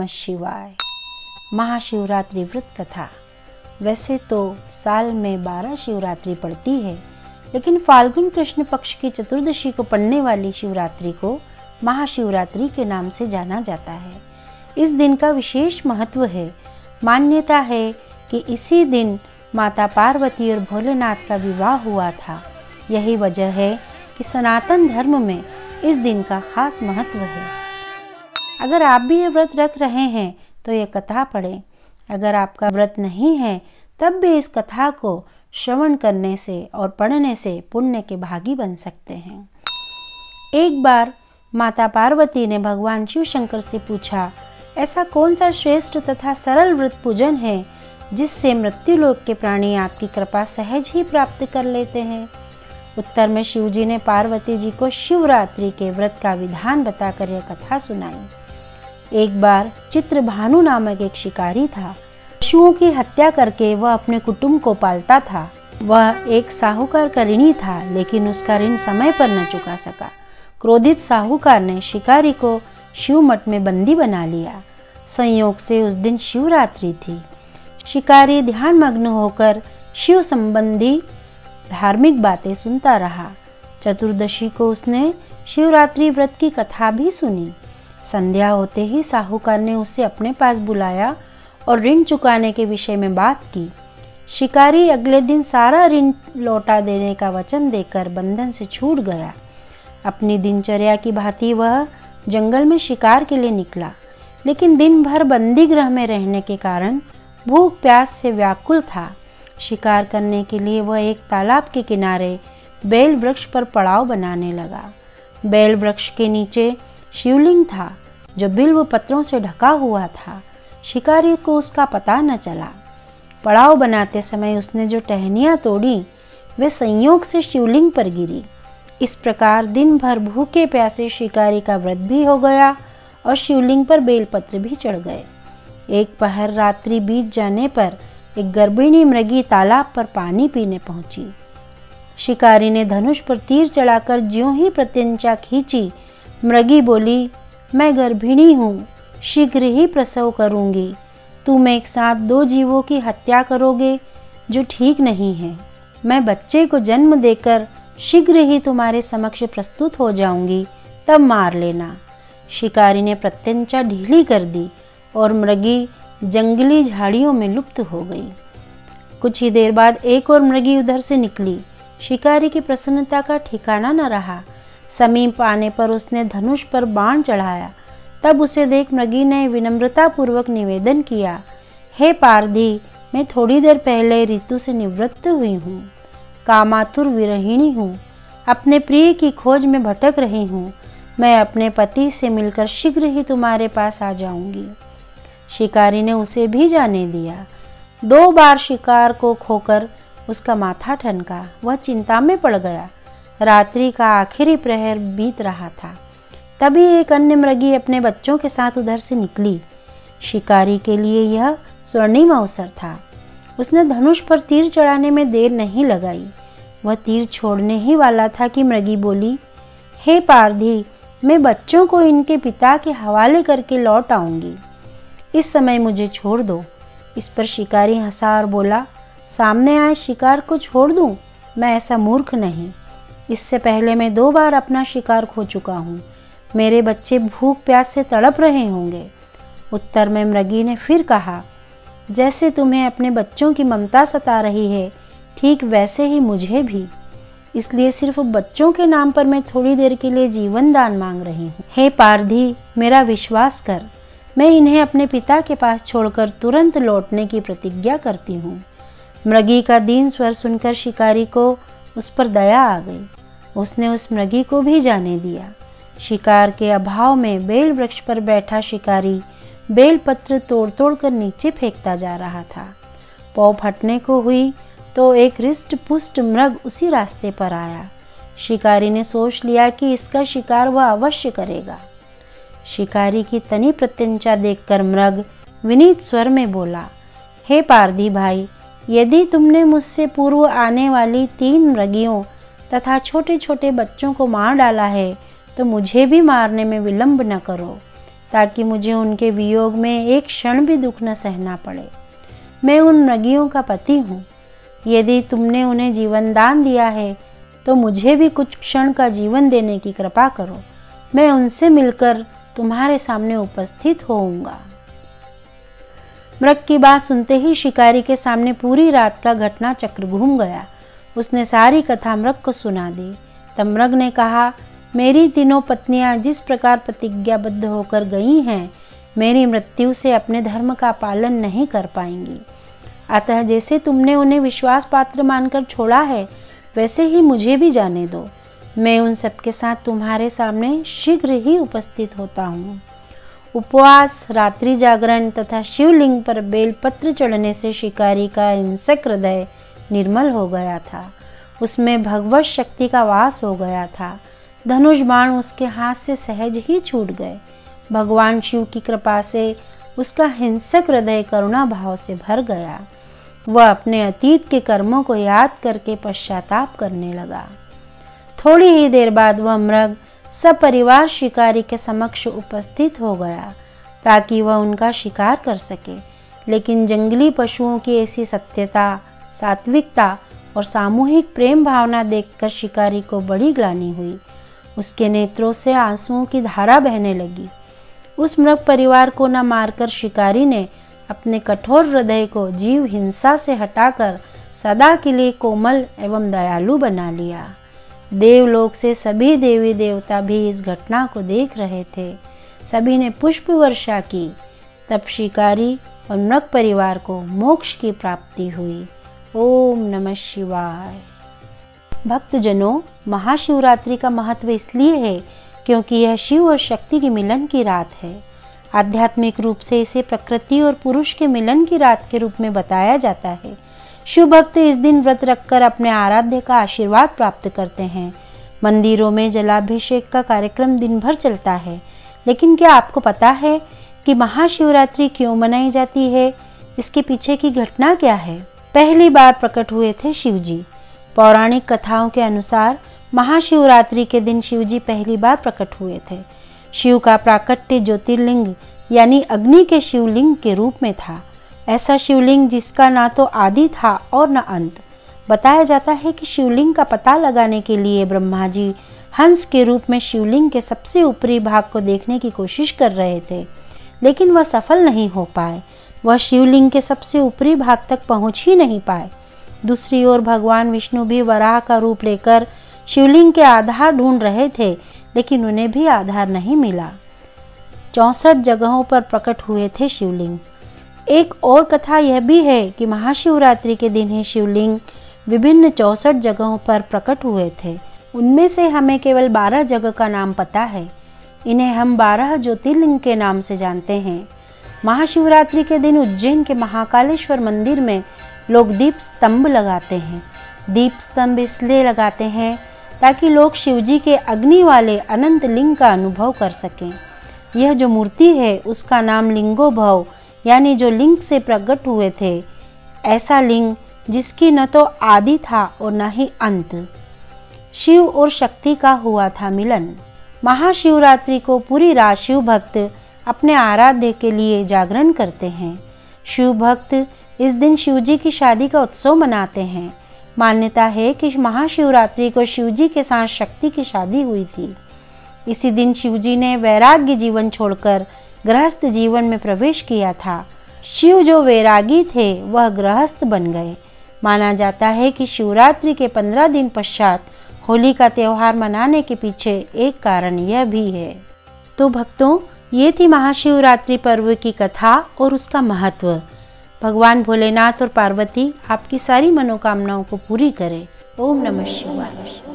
नमः शिवाय। महाशिवरात्रि व्रत कथा। वैसे तो साल में 12 शिवरात्रि पड़ती है, लेकिन फाल्गुन कृष्ण पक्ष की चतुर्दशी को पड़ने वाली शिवरात्रि को महाशिवरात्रि के नाम से जाना जाता है। इस दिन का विशेष महत्व है। मान्यता है कि इसी दिन माता पार्वती और भोलेनाथ का विवाह हुआ था। यही वजह है कि सनातन धर्म में इस दिन का खास महत्व है। अगर आप भी ये व्रत रख रहे हैं तो ये कथा पढ़ें। अगर आपका व्रत नहीं है तब भी इस कथा को श्रवण करने से और पढ़ने से पुण्य के भागी बन सकते हैं। एक बार माता पार्वती ने भगवान शिव शंकर से पूछा, ऐसा कौन सा श्रेष्ठ तथा सरल व्रत पूजन है जिससे मृत्युलोक के प्राणी आपकी कृपा सहज ही प्राप्त कर लेते हैं। उत्तर में शिव जी ने पार्वती जी को शिवरात्रि के व्रत का विधान बताकर यह कथा सुनाई। एक बार चित्रभानु नामक एक शिकारी था। पशुओं की हत्या करके वह अपने कुटुंब को पालता था। वह एक साहूकार का ऋणी था, लेकिन उसका ऋण समय पर न चुका सका। क्रोधित साहूकार ने शिकारी को शिव मठ में बंदी बना लिया। संयोग से उस दिन शिवरात्रि थी। शिकारी ध्यान मग्न होकर शिव संबंधी धार्मिक बातें सुनता रहा। चतुर्दशी को उसने शिवरात्रि व्रत की कथा भी सुनी। संध्या होते ही साहूकार ने उसे अपने पास बुलाया और ऋण चुकाने के विषय में बात की। शिकारी अगले दिन सारा ऋण लौटा देने का वचन देकर बंधन से छूट गया। अपनी दिनचर्या की भांति वह जंगल में शिकार के लिए निकला, लेकिन दिन भर बंदी गृह में रहने के कारण भूख प्यास से व्याकुल था। शिकार करने के लिए वह एक तालाब के किनारे बेल वृक्ष पर पड़ाव बनाने लगा। बेल वृक्ष के नीचे शिवलिंग था जो बिल्व पत्रों से ढका हुआ था। शिकारी को उसका पता न चला। पड़ाव बनाते समय उसने जो टहनियाँ तोड़ी वे संयोग से शिवलिंग पर गिरी। इस प्रकार दिन भर भूखे प्यासे शिकारी का व्रत भी हो गया और शिवलिंग पर बेलपत्र भी चढ़ गए। एक पहर रात्रि बीत जाने पर एक गर्भिणी मृगी तालाब पर पानी पीने पहुंची। शिकारी ने धनुष पर तीर चढ़ाकर ज्यों ही प्रत्यंचा खींची, मृगी बोली, मैं गर्भिणी हूँ, शीघ्र ही प्रसव करूँगी। तुम एक साथ 2 जीवों की हत्या करोगे जो ठीक नहीं है। मैं बच्चे को जन्म देकर शीघ्र ही तुम्हारे समक्ष प्रस्तुत हो जाऊंगी, तब मार लेना। शिकारी ने प्रत्यंचा ढीली कर दी और मृगी जंगली झाड़ियों में लुप्त हो गई। कुछ ही देर बाद एक और मृगी उधर से निकली। शिकारी की प्रसन्नता का ठिकाना न रहा। समीप आने पर उसने धनुष पर बाण चढ़ाया। तब उसे देख मृगी ने विनम्रता पूर्वक निवेदन किया, हे पारधी, मैं थोड़ी देर पहले ऋतु से निवृत्त हुई हूँ, कामातुर विरहिणी हूँ, अपने प्रिय की खोज में भटक रही हूँ। मैं अपने पति से मिलकर शीघ्र ही तुम्हारे पास आ जाऊंगी। शिकारी ने उसे भी जाने दिया। 2 बार शिकार को खोकर उसका माथा ठनका। वह चिंता में पड़ गया। रात्रि का आखिरी प्रहर बीत रहा था। तभी एक अन्य मृगी अपने बच्चों के साथ उधर से निकली। शिकारी के लिए यह स्वर्णिम अवसर था। उसने धनुष पर तीर चढ़ाने में देर नहीं लगाई। वह तीर छोड़ने ही वाला था कि मृगी बोली, हे पारधी, मैं बच्चों को इनके पिता के हवाले करके लौट आऊंगी। इस समय मुझे छोड़ दो। इस पर शिकारी हंसा और बोला, सामने आए शिकार को छोड़ दूं? मैं ऐसा मूर्ख नहीं। इससे पहले मैं 2 बार अपना शिकार खो चुका हूँ। मेरे बच्चे भूख प्यास से तड़प रहे होंगे। उत्तर में मृगी ने फिर कहा, जैसे तुम्हें अपने बच्चों की ममता सता रही है, ठीक वैसे ही मुझे भी। इसलिए सिर्फ बच्चों के नाम पर मैं थोड़ी देर के लिए जीवन दान मांग रही हूँ। हे पारधी, मेरा विश्वास कर। मैं इन्हें अपने पिता के पास छोड़कर तुरंत लौटने की प्रतिज्ञा करती हूँ। मृगी का दीन स्वर सुनकर शिकारी को उस पर दया आ गई। उसने उस मृगी को भी जाने दिया। शिकार के अभाव में बेल वृक्ष पर बैठा शिकारी बेल पत्र तोड़ तोड़ कर नीचे फेंकता जा रहा था। पौ फटने को हुई तो एक हृष्ट पुष्ट मृग उसी रास्ते पर आया। शिकारी ने सोच लिया कि इसका शिकार वह अवश्य करेगा। शिकारी की तनी प्रत्यंचा देखकर मृग विनीत स्वर में बोला, हे पारधी भाई, यदि तुमने मुझसे पूर्व आने वाली 3 मृगियों तथा छोटे छोटे बच्चों को मार डाला है तो मुझे भी मारने में विलंब न करो। ताकि मुझे उनके वियोग में एक क्षण भी दुख न सहना पड़े। मैं उन मृगियों का पति हूँ। यदि तुमने उन्हें जीवन दान दिया है तो मुझे भी कुछ क्षण का जीवन देने की कृपा करो। मैं उनसे मिलकर तुम्हारे सामने उपस्थित होऊंगा। मृग की बात सुनते ही शिकारी के सामने पूरी रात का घटना चक्र घूम गया। उसने सारी कथा मृग को सुना दी। तब मृग ने कहा, मेरी तीनों पत्नियां जिस प्रकार प्रतिज्ञाबद्ध होकर गई हैं, मेरी मृत्यु से अपने धर्म का पालन नहीं कर पाएंगी। अतः जैसे तुमने उन्हें विश्वास पात्र मानकर छोड़ा है, वैसे ही मुझे भी जाने दो। मैं उन सबके साथ तुम्हारे सामने शीघ्र ही उपस्थित होता हूँ। उपवास, रात्रि जागरण तथा शिवलिंग पर बेलपत्र चढ़ने से शिकारी का हिंसक हृदय निर्मल हो गया था। उसमें भगवत शक्ति का वास हो गया था। धनुष बाण उसके हाथ से सहज ही छूट गए। भगवान शिव की कृपा से उसका हिंसक हृदय करुणा भाव से भर गया। वह अपने अतीत के कर्मों को याद करके पश्चाताप करने लगा। थोड़ी ही देर बाद वह मृग सपरिवार शिकारी के समक्ष उपस्थित हो गया ताकि वह उनका शिकार कर सके। लेकिन जंगली पशुओं की ऐसी सत्यता, सात्विकता और सामूहिक प्रेम भावना देखकर शिकारी को बड़ी ग्लानि हुई। उसके नेत्रों से आंसुओं की धारा बहने लगी। उस मृग परिवार को न मारकर शिकारी ने अपने कठोर हृदय को जीव हिंसा से हटाकर सदा के लिए कोमल एवं दयालु बना लिया। देवलोक से सभी देवी देवता भी इस घटना को देख रहे थे। सभी ने पुष्प वर्षा की। तब शिकारी और मृग परिवार को मोक्ष की प्राप्ति हुई। ओम नमः शिवाय। भक्तजनों, महाशिवरात्रि का महत्व इसलिए है क्योंकि यह शिव और शक्ति के मिलन की रात है। आध्यात्मिक रूप से इसे प्रकृति और पुरुष के मिलन की रात के रूप में बताया जाता है। शिव भक्त इस दिन व्रत रखकर अपने आराध्य का आशीर्वाद प्राप्त करते हैं। मंदिरों में जलाभिषेक का कार्यक्रम दिन भर चलता है। लेकिन क्या आपको पता है कि महाशिवरात्रि क्यों मनाई जाती है? इसके पीछे की घटना क्या है? पहली बार प्रकट हुए थे शिवजी। पौराणिक कथाओं के अनुसार महाशिवरात्रि के दिन शिवजी पहली बार प्रकट हुए थे। शिव का प्राकट्य ज्योतिर्लिंग यानी अग्नि के शिवलिंग के रूप में था। ऐसा शिवलिंग जिसका ना तो आदि था और न अंत। बताया जाता है कि शिवलिंग का पता लगाने के लिए ब्रह्मा जी हंस के रूप में शिवलिंग के सबसे ऊपरी भाग को देखने की कोशिश कर रहे थे, लेकिन वह सफल नहीं हो पाए। वह शिवलिंग के सबसे ऊपरी भाग तक पहुंच ही नहीं पाए। दूसरी ओर भगवान विष्णु भी वराह का रूप लेकर शिवलिंग के आधार ढूंढ रहे थे, लेकिन उन्हें भी आधार नहीं मिला। 64 जगहों पर प्रकट हुए थे शिवलिंग। एक और कथा यह भी है कि महाशिवरात्रि के दिन ही शिवलिंग विभिन्न 64 जगहों पर प्रकट हुए थे। उनमें से हमें केवल 12 जगह का नाम पता है। इन्हें हम 12 ज्योतिर्लिंग के नाम से जानते हैं। महाशिवरात्रि के दिन उज्जैन के महाकालेश्वर मंदिर में लोग दीप स्तंभ लगाते हैं। दीप स्तंभ इसलिए लगाते हैं ताकि लोग शिवजी के अग्नि वाले अनंत लिंग का अनुभव कर सकें। यह जो मूर्ति है उसका नाम लिंगोभव यानी जो लिंग से प्रकट हुए थे। ऐसा लिंग जिसकी न तो आदि था और न ही अंत। शिव और शक्ति का हुआ था मिलन। महाशिवरात्रि को पूरी रात शिव भक्त अपने आराध्य के लिए जागरण करते हैं। शिव भक्त इस दिन शिवजी की शादी का उत्सव मनाते हैं। मान्यता है कि महाशिवरात्रि को शिवजी के साथ शक्ति की शादी हुई थी। इसी दिन शिवजी ने वैराग्य जीवन छोड़कर गृहस्थ जीवन में प्रवेश किया था। शिव जो वैरागी थे वह गृहस्थ बन गए। माना जाता है कि शिवरात्रि के 15 दिन पश्चात होली का त्यौहार मनाने के पीछे एक कारण यह भी है। तो भक्तों, ये थी महाशिवरात्रि पर्व की कथा और उसका महत्व। भगवान भोलेनाथ और पार्वती आपकी सारी मनोकामनाओं को पूरी करें। ओम नमः शिवाय।